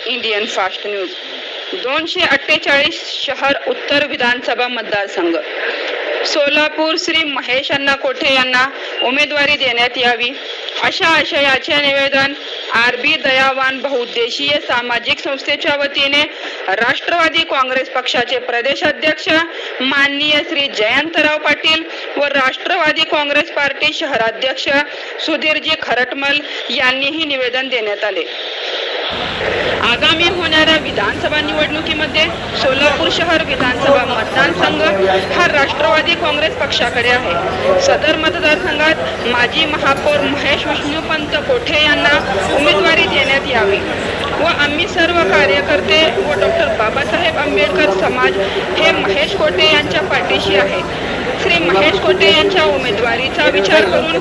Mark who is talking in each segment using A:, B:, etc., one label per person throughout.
A: Indian fast news. 248 शहर उत्तर विधानसभा मतदारसंघ. सोलापूर श्री महेश अण्णा कोठे यांना उमेदवारी देण्यात यावी अशा आशयाचे निवेदन आरबी दयावान बहुउद्देशीय सामाजिक संस्थेच्या वतीने राष्ट्रवादी काँग्रेस पक्षाचे प्रदेशाध्यक्ष माननीय श्री जयंतराव पाटील व राष्ट्रवादी काँग्रेस पार्टी शहराध्यक्ष सुधीरजी खरटमल यांनीही निवेदन देण्यात आले. आगामी होणाऱ्या विधानसभा निवडणुकीमध्ये सोलापूर शहर विधानसभा मतदारसंघ हा राष्ट्रवादी काँग्रेस पक्षाकडे आहे. सदर मतदारसंघात माजी महापौर महेश विष्णुपंत कोठे यांना उमेदवारी देण्यात यावी व आम्ही सर्व कार्यकर्ते व डॉक्टर बाबासाहेब आंबेडकर समाज हे महेश कोठे यांच्या पाठीशी आहे. श्री महेश कोठे यांच्या उमेदवारीचा विचार करून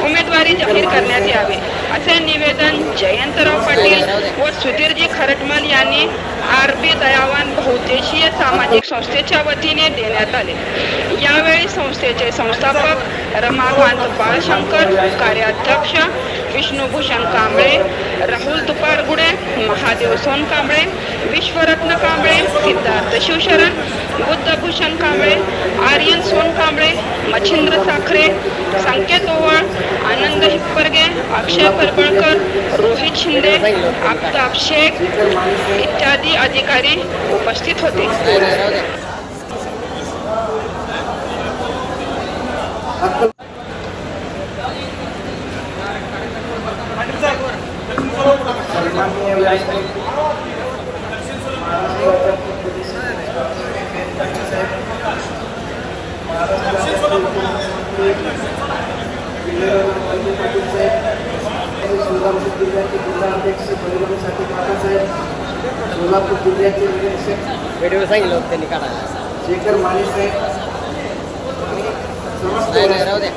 A: उमेदवारी जाहीर करण्यात यावे असे निवेदन जयंतराव पाटील व सुधीरजी खरटमल यांनी आरबी दयावान बहुउद्देशीय सामाजिक संस्थेच्या वतीने देण्यात आले. यावेळी संस्थेचे संस्थापक रमाकांत बाळशंकर, कार्याध्यक्ष विष्णुभूषण कांबळे, राहुल दुपारगुडे, महादेव सोनकांबळे, विश्वरत्न कांबळे, सिद्धार्थ शिवशरण, बुद्धभूषण कांबळे, आर्यन सोनकांबळे, मच्छिंद्र साखरे, संकेत ओवाळ, आनंद हिप्परगे, अक्षय परबळकर, रोहित शिंदे, आफताब शेख इत्यादी अधिकारी उपस्थित होते.
B: सोलापूर जिल्ह्याचे निरीक्षक
C: व्हिडिओ सांगितलं होतं त्यांनी काढायला.
B: शेखर माने साहेब,
C: राहू द्या.